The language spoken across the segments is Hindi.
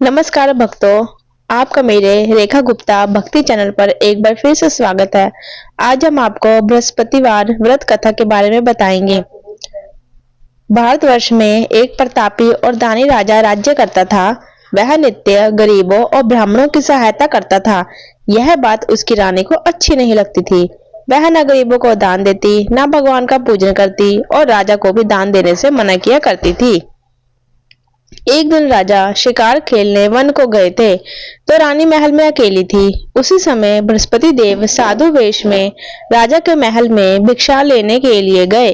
नमस्कार भक्तों, आपका मेरे रेखा गुप्ता भक्ति चैनल पर एक बार फिर से स्वागत है। आज हम आपको बृहस्पतिवार व्रत कथा के बारे में बताएंगे। भारतवर्ष में एक प्रतापी और दानी राजा राज्य करता था। वह नित्य गरीबों और ब्राह्मणों की सहायता करता था। यह बात उसकी रानी को अच्छी नहीं लगती थी। वह न गरीबों को दान देती, न भगवान का पूजन करती और राजा को भी दान देने से मना किया करती थी। एक दिन राजा शिकार खेलने वन को गए थे, तो रानी महल में अकेली थी। उसी समय बृहस्पति देव साधु वेश में राजा के महल में भिक्षा लेने के लिए गए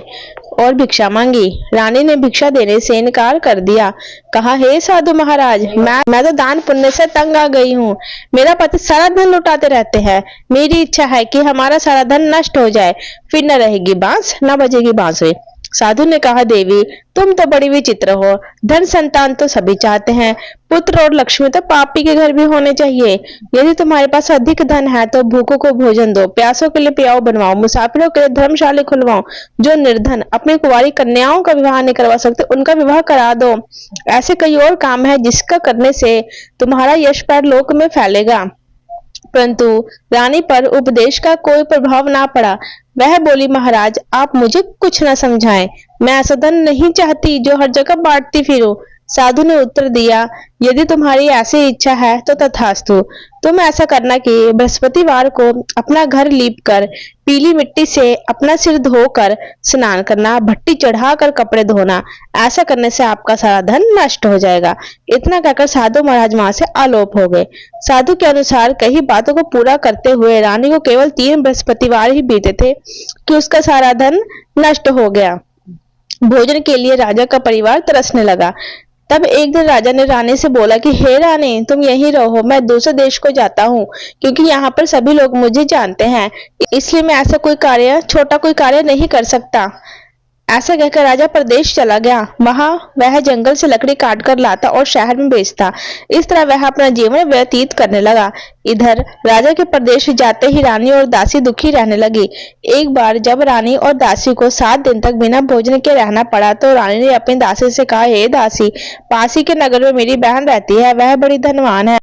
और भिक्षा मांगी। रानी ने भिक्षा देने से इनकार कर दिया। कहा, हे साधु महाराज, मैं तो दान पुण्य से तंग आ गई हूँ। मेरा पति सारा धन लुटाते रहते हैं। मेरी इच्छा है कि हमारा सारा धन नष्ट हो जाए, फिर न रहेगी बांस न बजेगी बांसुरी। साधु ने कहा, देवी तुम तो बड़ी विचित्र हो। धन संतान तो सभी चाहते हैं, पुत्र और लक्ष्मी तो पापी के घर भी होने चाहिए। यदि तुम्हारे पास अधिक धन है तो भूखों को भोजन दो, प्यासों के लिए प्याऊ बनवाओ, मुसाफिरों के लिए धर्मशाला खुलवाओ। जो निर्धन अपनी कुंवारी कन्याओं का विवाह नहीं करवा सकते, उनका विवाह करा दो। ऐसे कई और काम है जिसका करने से तुम्हारा यश परलोक में फैलेगा। परंतु रानी पर उपदेश का कोई प्रभाव ना पड़ा। वह बोली, महाराज आप मुझे कुछ न समझाएं। मैं ऐसा धन नहीं चाहती जो हर जगह बांटती फिरूं। साधु ने उत्तर दिया, यदि तुम्हारी ऐसी इच्छा है तो तथास्तु। तुम ऐसा करना कि बृहस्पतिवार को अपना घर लीप कर, पीली मिट्टी से अपना सिर धोकर स्नान करना, भट्टी चढ़ाकर कपड़े धोना। ऐसा करने से आपका सारा धन नष्ट हो जाएगा। इतना कहकर साधु महाराज वहां से आलोप हो गए। साधु के अनुसार कई बातों को पूरा करते हुए रानी को केवल 3 बृहस्पतिवार ही बीते थे कि उसका सारा धन नष्ट हो गया। भोजन के लिए राजा का परिवार तरसने लगा। तब एक दिन राजा ने रानी से बोला कि हे रानी, तुम यहीं रहो, मैं दूसरे देश को जाता हूँ, क्योंकि यहाँ पर सभी लोग मुझे जानते हैं। इसलिए मैं ऐसा छोटा कोई कार्य नहीं कर सकता। ऐसा कहकर राजा प्रदेश चला गया। वहां वह जंगल से लकड़ी काट कर लाता और शहर में बेचता। इस तरह वह अपना जीवन व्यतीत करने लगा। इधर राजा के प्रदेश जाते ही रानी और दासी दुखी रहने लगी। एक बार जब रानी और दासी को 7 दिन तक बिना भोजन के रहना पड़ा, तो रानी ने अपनी दासी से कहा, हे दासी, पास ही के नगर में मेरी बहन रहती है, वह बड़ी धनवान है।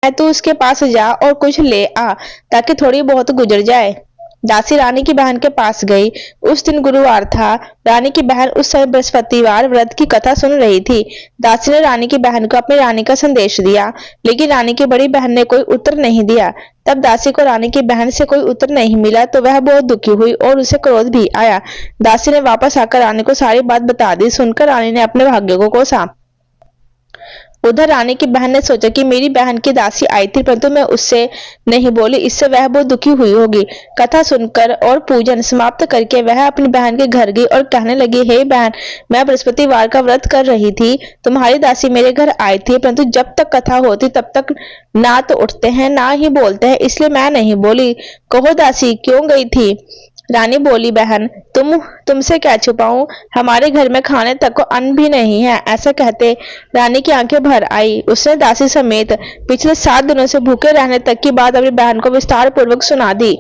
तू उसके पास जा और कुछ ले आ, ताकि थोड़ी बहुत गुजर जाए। दासी रानी की बहन के पास गई। उस दिन गुरुवार था। रानी की बहन उस समय बृहस्पतिवार व्रत की कथा सुन रही थी। दासी ने रानी की बहन को अपनी रानी का संदेश दिया, लेकिन रानी की बड़ी बहन ने कोई उत्तर नहीं दिया। तब दासी को रानी की बहन से कोई उत्तर नहीं मिला, तो वह बहुत दुखी हुई और उसे क्रोध भी आया। दासी ने वापस आकर रानी को सारी बात बता दी। सुनकर रानी ने अपने भाग्य को कोसा। उधर रानी की बहन ने सोचा कि मेरी बहन की दासी आई थी, परंतु मैं उससे नहीं बोली, इससे वह बहुत दुखी हुई होगी। कथा सुनकर और पूजन समाप्त करके वह अपनी बहन के घर गई और कहने लगी, हे बहन, मैं बृहस्पतिवार का व्रत कर रही थी। तुम्हारी दासी मेरे घर आई थी, परंतु जब तक कथा होती तब तक ना तो उठते हैं ना ही बोलते हैं, इसलिए मैं नहीं बोली। कहो दासी, क्यों गई थी? रानी बोली, बहन तुमसे क्या छुपाऊं, हमारे घर में खाने तक को अन्न भी नहीं है। ऐसा कहते रानी की आंखें भर आई। उसने दासी समेत पिछले 7 दिनों से भूखे रहने तक की बात अपनी बहन को विस्तार पूर्वक सुना दी।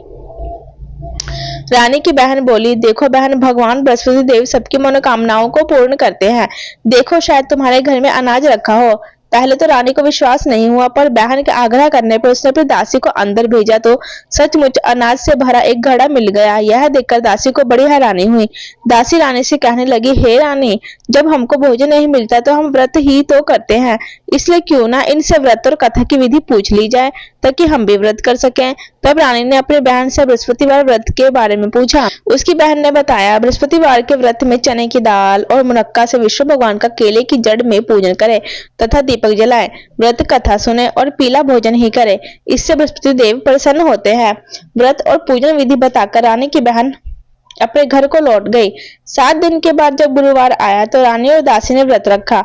रानी की बहन बोली, देखो बहन, भगवान बृहस्पति देव सबकी मनोकामनाओं को पूर्ण करते हैं। देखो, शायद तुम्हारे घर में अनाज रखा हो। पहले तो रानी को विश्वास नहीं हुआ, पर बहन के आग्रह करने पर उसने अपनी दासी को अंदर भेजा, तो सचमुच अनाज से भरा एक घड़ा मिल गया। यह देखकर दासी को बड़ी हैरानी हुई। दासी रानी से कहने लगी, हे रानी, जब हमको भोजन नहीं मिलता तो हम व्रत ही तो करते हैं, इसलिए क्यों ना इनसे व्रत और कथा की विधि पूछ ली जाए, ताकि हम भी व्रत कर सकें। तब रानी ने अपनी बहन से बृहस्पतिवार व्रत के बारे में पूछा। उसकी बहन ने बताया, बृहस्पतिवार के व्रत में चने की दाल और मुनक्का से विष्णु भगवान का केले की जड़ में पूजन करे तथा दीपक जलाए, व्रत कथा सुने और पीला भोजन ही करे। इससे बृहस्पति देव प्रसन्न होते हैं। व्रत और पूजन विधि बताकर रानी की बहन अपने घर को लौट गई। 7 दिन के बाद जब गुरुवार आया, तो रानी और दासी ने व्रत रखा।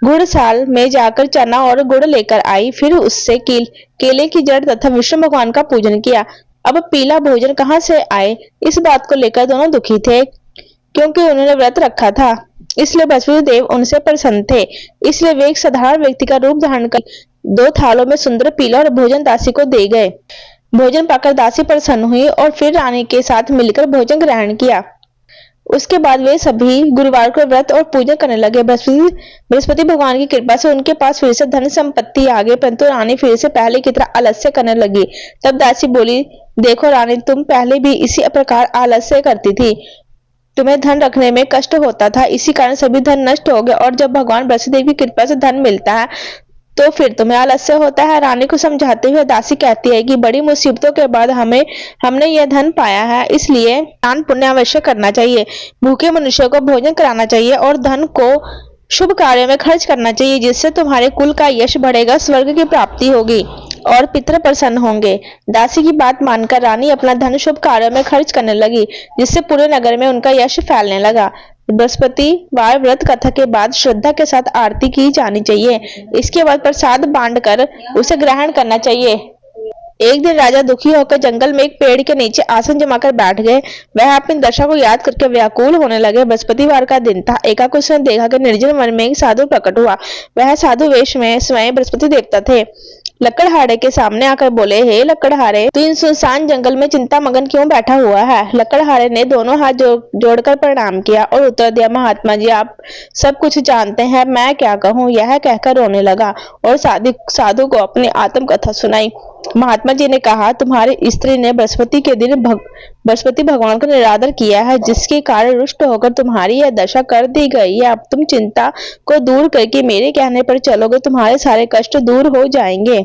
गुड़साल में जाकर चना और गुड़ लेकर आई, फिर उससे केले की जड़ तथा विष्णु भगवान का पूजन किया। अब पीला भोजन कहाँ से आए, इस बात को लेकर दोनों दुखी थे, क्योंकि उन्होंने व्रत रखा था। इसलिए बृहस्पति देव उनसे प्रसन्न थे। इसलिए वे एक साधारण व्यक्ति का रूप धारण कर 2 थालों में सुंदर पीला और भोजन दासी को दे गए। भोजन पाकर दासी प्रसन्न हुई और फिर रानी के साथ मिलकर भोजन ग्रहण किया। उसके बाद वे सभी गुरुवार को व्रत और पूजा करने लगे। बृहस्पति भगवान की कृपा से उनके पास फिर से धन संपत्ति आ गई, परंतु रानी फिर से पहले की तरह आलस्य करने लगी। तब दासी बोली, देखो रानी, तुम पहले भी इसी प्रकार आलस्य करती थी, तुम्हें धन रखने में कष्ट होता था, इसी कारण सभी धन नष्ट हो गए, और जब भगवान बृहस्पति की कृपा से धन मिलता है तो फिर तुम्हें आलस्य होता है। रानी को समझाते हुए दासी कहती है कि बड़ी मुसीबतों के बाद हमने यह धन पाया है, इसलिए दान पुण्य अवश्य करना चाहिए, भूखे मनुष्यों को भोजन कराना चाहिए और धन को शुभ कार्यों में खर्च करना चाहिए, जिससे तुम्हारे कुल का यश बढ़ेगा, स्वर्ग की प्राप्ति होगी और पितर प्रसन्न होंगे। दासी की बात मानकर रानी अपना धन शुभ कार्यों में खर्च करने लगी, जिससे पूरे नगर में उनका यश फैलने लगा। बृहस्पतिवार व्रत कथा के बाद श्रद्धा के साथ आरती की जानी चाहिए। इसके बाद प्रसाद बांटकर उसे ग्रहण करना चाहिए। एक दिन राजा दुखी होकर जंगल में एक पेड़ के नीचे आसन जमाकर बैठ गए। वह अपनी दशा को याद करके व्याकुल होने लगे। बृहस्पतिवार का दिन था। एकाएक उसने देखा कि निर्जन वन में एक साधु प्रकट हुआ। वह साधु वेश में स्वयं बृहस्पति देवता थे। लकड़हारे के सामने आकर बोले, हे लकड़हारे, तू इन सुनसान जंगल में चिंता मगन क्यों बैठा हुआ है? लकड़हारे ने दोनों हाथ जोड़कर प्रणाम किया और उत्तर दिया, महात्मा जी, आप सब कुछ जानते हैं, मैं क्या कहूँ। यह कहकर रोने लगा और साधु को अपनी आत्मकथा सुनाई। महात्मा जी ने कहा, तुम्हारी स्त्री ने बृहस्पति के दिन बृहस्पति भगवान का निरादर किया है, जिसके कारण रुष्ट होकर तुम्हारी यह दशा कर दी गई है। अब तुम चिंता को दूर करके मेरे कहने पर चलोगे, तुम्हारे सारे कष्ट दूर हो जाएंगे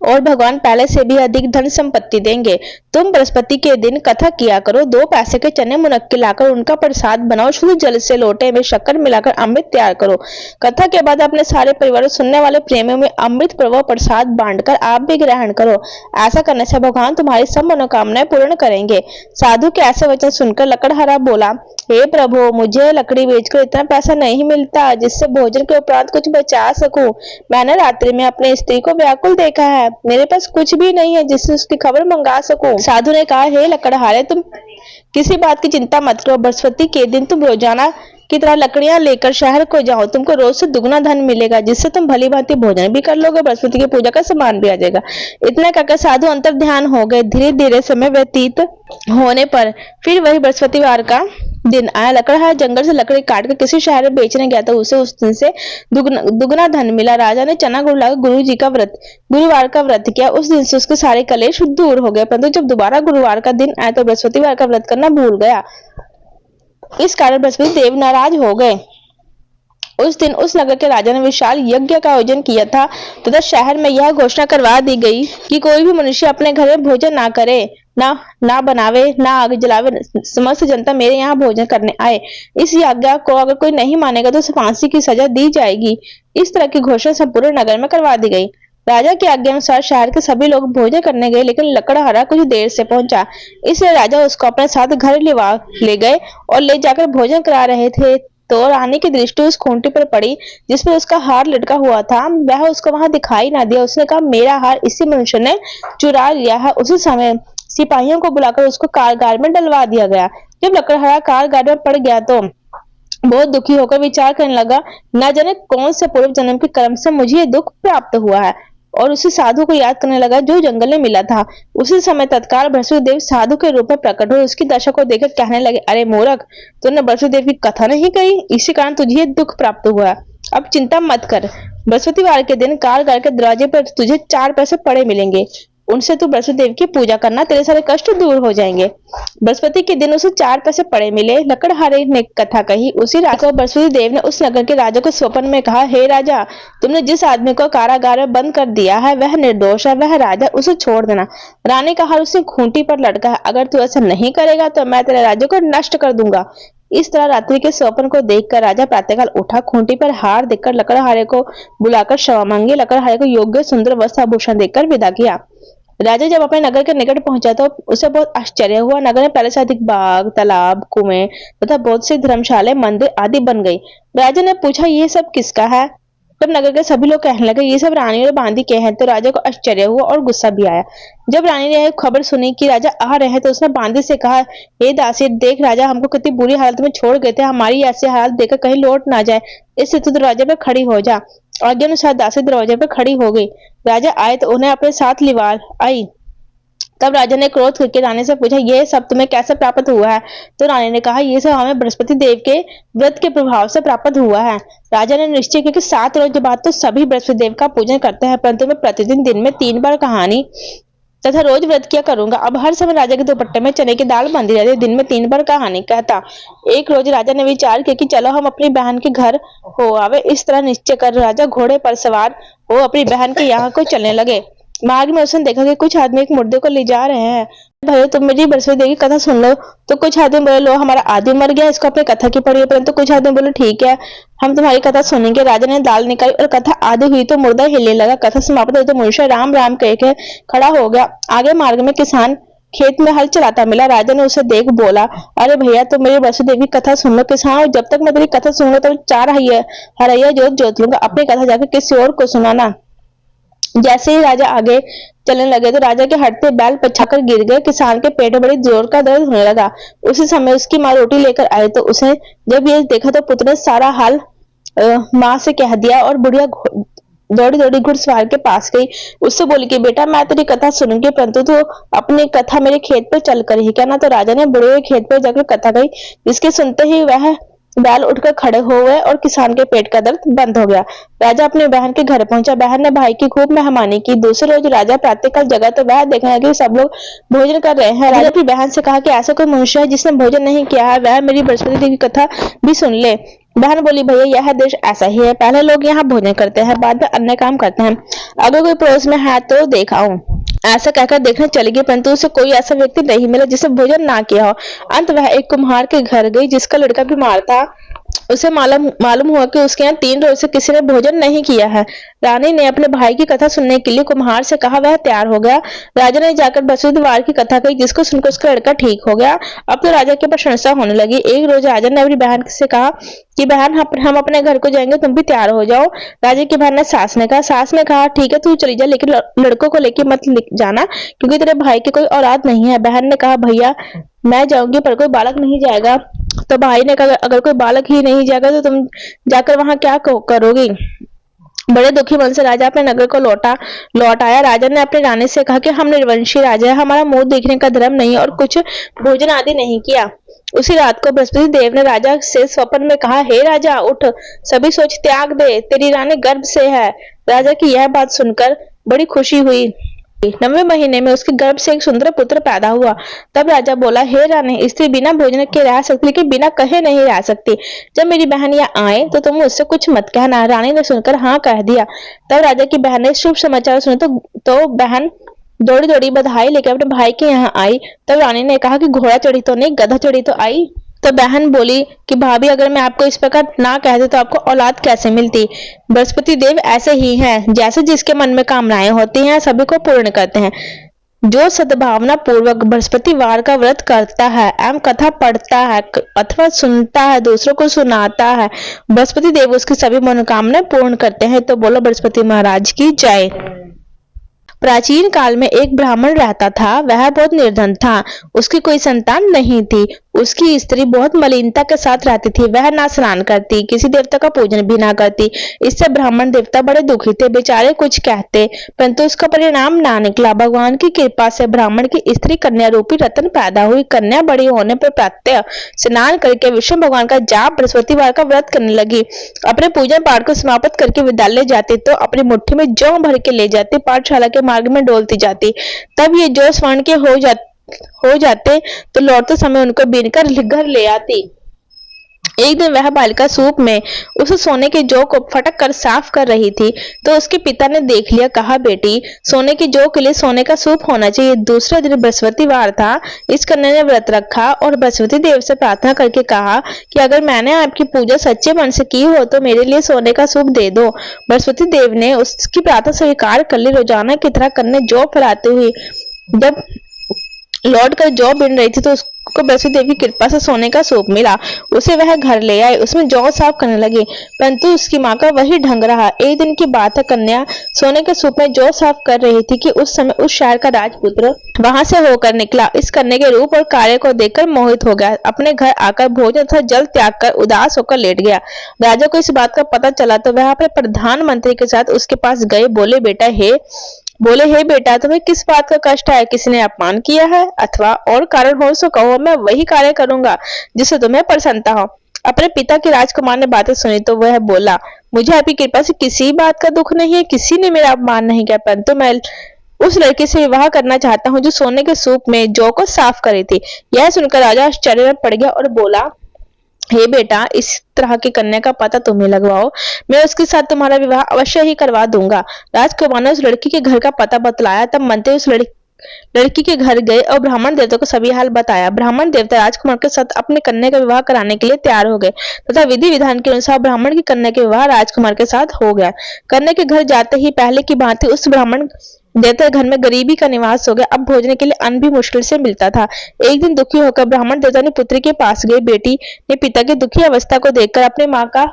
और भगवान पहले से भी अधिक धन संपत्ति देंगे। तुम बृहस्पति के दिन कथा किया करो। 2 पैसे के चने मुनक्के लाकर उनका प्रसाद बनाओ। शुद्ध जल से लोटे में शक्कर मिलाकर अमृत तैयार करो। कथा के बाद अपने सारे परिवार सुनने वाले प्रेमियों में अमृत प्रभु प्रसाद बांटकर आप भी ग्रहण करो। ऐसा करने से भगवान तुम्हारी सब मनोकामनाएं पूर्ण करेंगे। साधु के ऐसे वचन सुनकर लकड़हारा बोला, हे प्रभु, मुझे लकड़ी बेचकर इतना पैसा नहीं मिलता जिससे भोजन के उपरांत कुछ बचा सकूं। मैंने रात्रि में अपनी स्त्री को व्याकुल देखा है। मेरे पास कुछ भी नहीं है जिससे उसकी खबर मंगा सकूं। साधु ने कहा, हे लकड़हारे, तुम किसी बात की चिंता मत करो। बृहस्पति के दिन तुम रोजाना की तरह लकड़ियां लेकर शहर को जाओ। तुमको रोज से दुगना धन मिलेगा, जिससे तुम भली भांति भोजन भी कर लोगे, बृहस्पति की पूजा का सामान भी आ जाएगा। इतना कहकर साधु अंतर ध्यान हो गए। धीरे धीरे समय व्यतीत होने पर फिर वही बृहस्पतिवार का दिन आया। लकड़हारा जंगल से लकड़ी काटकर किसी शहर में बेचने गया तो उसे उस दिन से दुगना धन मिला। राजा ने चना गुड़ लाकर गुरुवार का व्रत किया। उस दिन से उसके सारे कलेश दूर हो गए, परंतु जब दोबारा गुरुवार का दिन आया तो बृहस्पतिवार का व्रत करना भूल गया। इस कारण बृहस्पति देव नाराज हो गए। उस दिन उस नगर के राजा ने विशाल यज्ञ का आयोजन किया था तथा शहर में यह घोषणा करवा दी गई कि कोई भी मनुष्य अपने घर में भोजन ना करे, ना बनावे, ना आग जलावे, समस्त जनता मेरे यहाँ भोजन करने आए। इस आज्ञा को अगर कोई नहीं मानेगा तो उसे फांसी की सजा दी जाएगी। इस तरह की घोषणा संपूर्ण नगर में करवा दी गई। राजा की आज्ञा अनुसार शहर के सभी लोग भोजन करने गए, लेकिन लकड़हारा कुछ देर से पहुंचा, इसलिए राजा उसको अपने साथ घर ले गए और ले जाकर भोजन करा रहे थे तो रानी की दृष्टि उस खूंटी पर पड़ी जिसमें उसका हार लटका हुआ था। वह उसको वहां दिखाई ना दिया। उसने कहा, मेरा हार इसी मनुष्य ने चुरा लिया है। उसी समय सिपाहियों को बुलाकर उसको कारागार में डलवा दिया गया। जब लकड़हारा कारागार में पड़ गया तो बहुत दुखी होकर विचार करने लगा, न जाने कौन से पूर्व जन्म के कर्म से मुझे ये दुख प्राप्त हुआ है, और उसी साधु को याद करने लगा जो जंगल में मिला था। उसी समय तत्काल बृहस्पति देव साधु के रूप में प्रकट हुए। उसकी दशा को देखकर कहने लगे, अरे मूर्ख, तूने बृहस्पति देव की कथा नहीं कही, इसी कारण तुझे ये दुख प्राप्त हुआ। अब चिंता मत कर, बृहस्पतिवार के दिन कारागार के दरवाजे पर तुझे 4 पैसे पड़े मिलेंगे। उनसे तू बृहस्पति देव की पूजा करना, तेरे सारे कष्ट दूर हो जाएंगे। बृहस्पति के दिन उसे 4 पैसे पड़े मिले। लकड़हारे ने कथा कही। उसी रात को बृहस्पति देव ने उस नगर के राजा को स्वप्न में कहा, हे राजा, तुमने जिस आदमी को कारागार में बंद कर दिया है वह निर्दोष है, वह राजा, उसे छोड़ देना। रानी का हार उसकी खूंटी पर लटका है। अगर तू ऐसा नहीं करेगा तो मैं तेरे राज्य को नष्ट कर दूंगा। इस तरह रात्रि के स्वप्न को देखकर राजा प्रातःकाल उठा। खूंटी पर हार देखकर लकड़हारे को बुलाकर क्षमा मांगी। लकड़हारे को योग्य सुंदर वस्त्र आभूषण देकर विदा किया। राजा जब अपने नगर के निकट पहुंचा तो उसे बहुत आश्चर्य हुआ। नगर में पहले से अधिक बाग, तालाब, कुएं तथा बहुत सी धर्मशालाएं, मंदिर आदि बन गई। राजा ने पूछा, ये सब किसका है? तब नगर के सभी लोग कहने लगे, ये सब रानी और बांदी के हैं। तो राजा को आश्चर्य हुआ और गुस्सा भी आया। जब रानी ने खबर सुनी कि राजा आ रहे हैं तो उसने बांदी से कहा, हे दासी, देख, राजा हमको कितनी बुरी हालत में छोड़ गए थे, हमारी ऐसी हालत देखकर कहीं लौट ना जाए, इससे तू दरवाजे पर खड़ी हो जा। आज्ञा अनुसार दासी दरवाजे पर खड़ी हो गई। राजा आए तो उन्हें अपने साथ लिवा आई। तब राजा ने क्रोध करके रानी से पूछा, यह सब तुम्हें कैसे प्राप्त हुआ है? तो रानी ने कहा, यह सब हमें बृहस्पति देव के व्रत के प्रभाव से प्राप्त हुआ है। राजा ने निश्चय किया कि 7 रोज बाद तो सभी बृहस्पति देव का पूजन करते हैं, परंतु मैं प्रतिदिन दिन में 3 बार कहानी तथा रोज व्रत किया करूंगा। अब हर समय राजा के दुपट्टे में चने की दाल बंधी रहती, दिन में 3 बार कहानी कहता। एक रोज राजा ने विचार किया कि चलो हम अपनी बहन के घर हो आवे। इस तरह निश्चय कर राजा घोड़े पर सवार हो अपनी बहन के यहाँ को चलने लगे। मार्ग में उसने देखा कि कुछ आदमी एक मुर्दे को ले जा रहे हैं। भाई तुम मेरी बृहस्पति देव की कथा सुन लो। तो कुछ आदमी बोले, लो हमारा आदमी मर गया, इसको अपनी कथा की पड़ी। परंतु कुछ आदमी बोले, ठीक है हम तुम्हारी कथा सुनेंगे। राजा ने दाल निकाली और कथा आधी हुई तो मुर्दा हिलने लगा। कथा समाप्त हुई तो मनुष्य राम राम कह के खड़ा हो गया। आगे मार्ग में किसान खेत में हल चलाता मिला। राजा ने उसे देख बोला, अरे भैया तुम मेरी बृहस्पति देवी की कथा सुन लो। किसान, जब तक मैं तेरी कथा सुनूंगा तब 4 हरैया जोत लूंगा। अपनी कथा जाकर किसी और को सुनाना। जैसे ही राजा आगे चलने लगे तो राजा के हटते बैल पछाकर गिर गए। किसान के पेट में बड़ी जोर का दर्द होने लगा। उसी समय उसकी माँ रोटी लेकर आई तो उसने जब ये देखा तो पुत्र ने सारा हाल माँ से कह दिया और बुढ़िया दौड़ी दौड़ी घुड़सवार के पास गई। उससे बोली कि बेटा मैं तेरी कथा सुनूंगी, परंतु तो अपनी कथा मेरे खेत पर चलकर ही कहना। तो राजा ने बुढ़े खेत पर जाकर कथा गई, जिसके सुनते ही वह बैल उठकर खड़े हो गए और किसान के पेट का दर्द बंद हो गया। राजा अपनी बहन के घर पहुंचा। बहन ने भाई की खूब मेहमानी की। दूसरे रोज राजा प्रातःकाल जगा तो वह देखने लगा कि सब लोग भोजन कर रहे हैं। राजा अपनी बहन से कहा कि ऐसा कोई मनुष्य है जिसने भोजन नहीं किया है, वह मेरी बृहस्पति देवी की कथा भी सुन ले। बहन बोली, भैया यह देश ऐसा ही है, पहले लोग यहाँ भोजन करते हैं, बाद में अन्य काम करते हैं। अगर कोई पड़ोस में है तो देखा हूँ। ऐसा कहकर देखने चली गई, परंतु उसे कोई ऐसा व्यक्ति नहीं मिला जिसे भोजन ना किया हो। अंत वह एक कुम्हार के घर गई जिसका लड़का बीमार था। उसे मालूम हुआ कि उसके यहाँ 3 रोज से किसी ने भोजन नहीं किया है। रानी ने अपने भाई की कथा सुनने के लिए कुम्हार से कहा, वह तैयार हो गया। राजा ने जाकर बृहस्पतिवार की कथा कही, जिसको सुनकर उसका लड़का ठीक हो गया। अब तो राजा की प्रशंसा होने लगी। एक रोज राजा ने अपनी बहन से कहा कि बहन हम अपने घर को जाएंगे, तुम भी तैयार हो जाओ। राजा की बहन ने सास ने कहा ठीक है तू चली जा, लेकिन लड़कों को लेके मत जाना क्योंकि तेरे भाई की कोई औलाद नहीं है। बहन ने कहा, भैया मैं जाऊंगी पर कोई बालक नहीं जाएगा। तो भाई ने कहा, अगर कोई बालक ही नहीं जाएगा तो तुम जाकर वहां क्या करोगी? बड़े दुखी मन से राजा अपने नगर को लौट आया। राजा ने अपनी रानी से कहा कि हम निर्वंशी राजा है, हमारा मुंह देखने का धर्म नहीं और कुछ भोजन आदि नहीं किया। उसी रात को बृहस्पति देव ने राजा से स्वप्न में कहा, हे राजा उठ, सभी सोच त्याग दे, तेरी रानी गर्भ से है। राजा की यह बात सुनकर बड़ी खुशी हुई। 9वें महीने में उसके गर्भ से एक सुंदर पुत्र पैदा हुआ। तब राजा बोला, हे रानी, स्त्री बिना भोजन के रह सकती लेकिन बिना कहे नहीं रह सकती। जब मेरी बहन यहाँ आए तो तुम उससे कुछ मत कहना। रानी ने सुनकर हाँ कह दिया। तब राजा की बहन ने शुभ समाचार सुने तो बहन दौड़ी दौड़ी बधाई लेकर अपने भाई के यहाँ आई। तब रानी ने कहा कि घोड़ा चढ़ी तो नहीं, गधा चढ़ी तो आई। तो बहन बोली कि भाभी अगर मैं आपको इस प्रकार ना कहती तो आपको औलाद कैसे मिलती? बृहस्पति देव ऐसे ही हैं, जैसे जिसके मन में कामनाएं होती हैं सभी को पूर्ण करते हैं। जो सद्भावना पूर्वक बृहस्पतिवार का व्रत करता है एवं कथा पढ़ता है अथवा सुनता है, दूसरों को सुनाता है, बृहस्पति देव उसकी सभी मनोकामनाएं पूर्ण करते हैं। तो बोलो बृहस्पति महाराज की जय। प्राचीन काल में एक ब्राह्मण रहता था। वह बहुत निर्धन था, उसकी कोई संतान नहीं थी। उसकी स्त्री बहुत मलिनता के साथ रहती थी। वह ना स्नान करती, किसी देवता का पूजन भी ना करती। इससे ब्राह्मण देवता बड़े दुखी थे, बेचारे कुछ कहते परंतु उसका परिणाम ना निकला। भगवान की कृपा से ब्राह्मण की स्त्री कन्या रूपी रत्न पैदा हुई। कन्या बड़ी होने पर प्रातः स्नान करके विष्णु भगवान का जाप बृहस्पतिवार का व्रत करने लगी। अपने पूजन पाठ को समाप्त करके विद्यालय जाती तो अपनी मुट्ठी में जौ भर के ले जाती, पाठशाला के मार्ग में डोलती जाती। तब ये जौ स्वर्ण के हो जाते तो लौटते समय उनको बीनकर घर ले आती। एक दिन वह बालिका सूप में उस सोने के जौ को फटक कर साफ कर रही थी तो उसके पिता ने देख लिया। कहा, बेटी सोने की जौ के लिए सोने का सूप होना चाहिए। दूसरे दिन बृहस्पतिवार था। इस कन्या ने व्रत रखा और बृहस्पति देव से प्रार्थना करके कहा कि अगर मैंने आपकी पूजा सच्चे मन से की हो तो मेरे लिए सोने का सूप दे दो। बृहस्पति देव ने उसकी प्रार्थना स्वीकार कर ली। रोजाना की तरह कन्या जौ फैलाती हुई जब लौट कर जौ बिन रही थी तो उसको बृहस्पति देव की कृपा से सोने का सूप मिला। उसे वह घर ले आए, उसमें जौ साफ करने लगी, परंतु उसकी माँ का वही ढंग रहा। एक दिन की बात है, कन्या सोने के सूप में जौ साफ कर रही थी कि उस समय उस शहर का राजपुत्र वहां से होकर निकला। इस कन्या के रूप और कार्य को देखकर मोहित हो गया। अपने घर आकर भोजन तथा जल त्याग कर उदास होकर लेट गया। राजा को इस बात का पता चला तो वह अपने प्रधानमंत्री के साथ उसके पास गए। बोले, बेटा हे बोले, हे बेटा, तुम्हें किस बात का कष्ट है? किसी ने अपमान किया है अथवा और कारण हो सो कहो, मैं वही कार्य करूंगा जिससे तुम्हें प्रसन्नता हो। अपने पिता की राजकुमार ने बातें सुनी तो वह बोला, मुझे आपकी कृपा से किसी बात का दुख नहीं है, किसी ने मेरा अपमान नहीं किया, परंतु मैं उस लड़की से विवाह करना चाहता हूँ जो सोने के सूप में जौ को साफ करी थी। यह सुनकर राजा आश्चर्य में पड़ गया और बोला, हे बेटा, इस तरह की कन्या का पता तुम्हें लगवाओ, मैं उसके साथ तुम्हारा विवाह अवश्य ही करवा दूंगा। राजकुमार ने उस लड़की के घर का पता बतलाया। तब मंत्री उस लड़की के घर गए और ब्राह्मण देवता को सभी हाल बताया। ब्राह्मण देवता राजकुमार के साथ अपने कन्या का विवाह कराने के लिए तैयार हो गए तथा विधि विधान के अनुसार ब्राह्मण की कन्या के विवाह राजकुमार के साथ हो गया। कन्या के घर जाते ही पहले की भांति उस ब्राह्मण देवता घर में गरीबी का निवास हो गया। अब भोजन के लिए अन्न भी मुश्किल से मिलता था। एक दिन दुखी होकर ब्राह्मण देवता ने पुत्री के पास गई। बेटी ने पिता की दुखी अवस्था को देखकर अपनी माँ का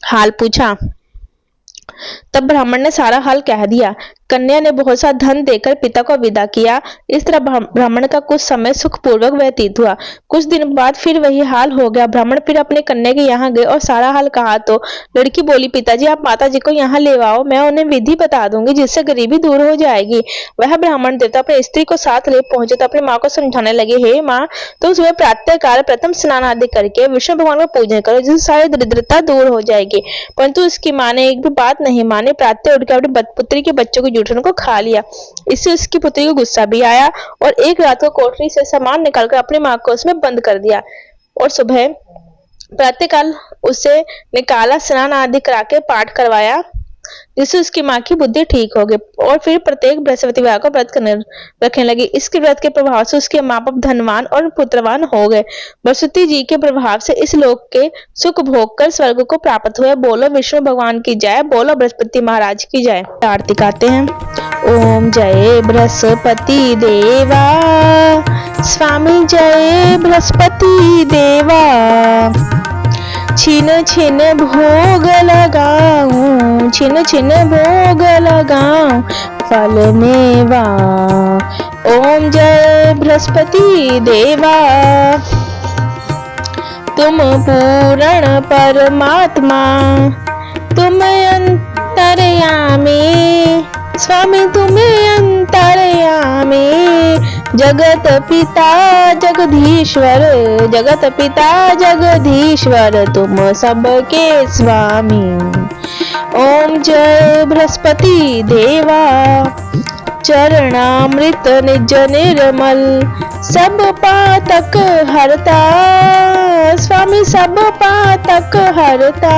हाल पूछा। तब ब्राह्मण ने सारा हाल कह दिया। कन्या ने बहुत सा धन देकर पिता को विदा किया। इस तरह ब्राह्मण का कुछ समय सुखपूर्वक व्यतीत हुआ। कुछ दिन बाद फिर वही हाल हो गया। ब्राह्मण फिर अपने कन्या के यहाँ गए और सारा हाल कहा तो लड़की बोली, पिताजी, आप माताजी को यहाँ ले आओ, मैं उन्हें विधि बता दूंगी जिससे गरीबी दूर हो जाएगी। वह ब्राह्मण देवता अपनी स्त्री को साथ ले पहुंचे तो अपनी माँ को समझाने लगे, हे माँ, तुम सुबह प्रातः काल प्रथम स्नान आदि करके विष्णु भगवान का पूजन करो, जिससे सारी दरिद्रता दूर हो जाएगी। परंतु उसकी माँ ने एक भी बात नहीं मानी। प्रातः उठकर अपनी पुत्री के बच्चों की जूठन को खा लिया। इससे उसकी पुत्री को गुस्सा भी आया और एक रात को कोठरी से सामान निकालकर अपनी माँ को उसमें बंद कर दिया और सुबह प्रातःकाल उसे निकाला, स्नान आदि करा के पाठ करवाया, जिससे उसकी माँ की बुद्धि ठीक हो गई और फिर प्रत्येक बृहस्पतिवार को व्रत रखने लगी। इसके व्रत के प्रभाव से उसके माँ बाप धनवान और पुत्रवान हो गए। बृहस्पति जी के प्रभाव से इस लोक के सुख भोग कर स्वर्ग को प्राप्त हुए। बोलो विष्णु भगवान की जय, बोलो बृहस्पति महाराज की जय। आरती गाते हैं। ओम जय बृहस्पति देवा, स्वामी जय बृहस्पति देवा, छिन छिन भोग लगाऊं, छिन छिन भोग लगाऊं फल मेवा। ओम जय बृहस्पति देवा, तुम पूर्ण परमात्मा, तुम अंतर्यामी, स्वामी तुम्हें अंतर्यामी, जगत पिता जगदीश्वर, जगत पिता जगदीश्वर, तुम सबके स्वामी। ओम जय बृहस्पति देवा, चरणामृत निज निर्मल, सब पातक हरता, स्वामी सब पातक हरता,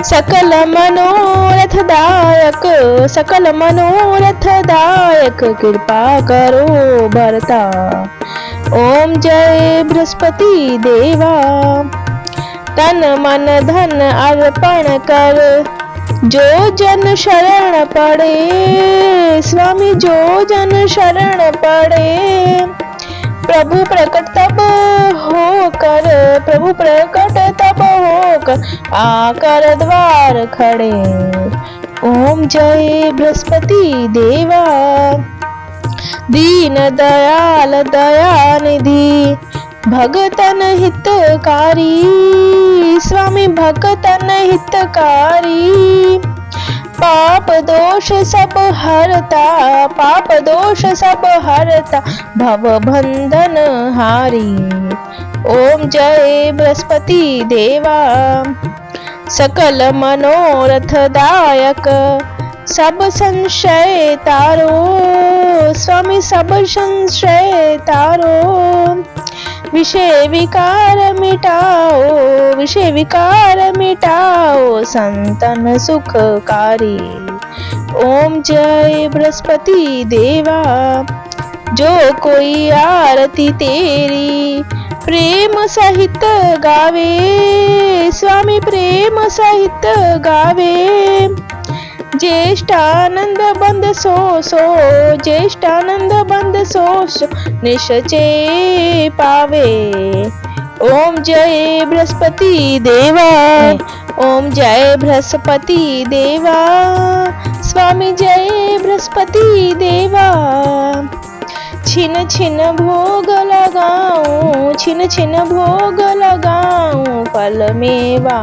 सकल मनोरथ दायक, सकल मनोरथ दायक, कृपा करो भरता। ओम जय बृहस्पति देवा, तन मन धन अर्पण कर, जो जन शरण पड़े, स्वामी जो जन शरण पड़े, प्रभु प्रकट तब होकर, प्रभु प्रकट तब होकर, आकर द्वार खड़े। ओम जय बृहस्पति देवा, दीन दयाल दयानिधि, भगतन हितकारी, स्वामी भगतन हितकारी, पाप दोष सब हरता, पाप दोष सब हरता, भव बंधन हारी। ओम जय बृहस्पति देवा, सकल मनोरथ दायक, सब संशय तारो, स्वामी सब संशय तारो, विषय विकार मिटाओ, विषय विकार मिटाओ, संतन सुखकारी। ओम जय बृहस्पति देवा, जो कोई आरती तेरी प्रेम सहित गावे, स्वामी प्रेम सहित गावे, ज्येष्ठानंद बंद सो सो, ज्येष्ठानंद बंद सो सो, निश्चय पावे। ओम जय बृहस्पति देवा, ओम जय बृहस्पति देवा, स्वामी जय बृहस्पति देवा, छिन छिन भोग लगाऊं, छिन छिन भोग लगाऊं फल मेवा।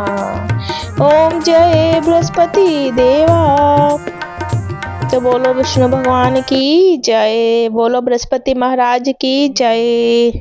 ओम जय बृहस्पति देवा। तो बोलो विष्णु भगवान की जय, बोलो बृहस्पति महाराज की जय।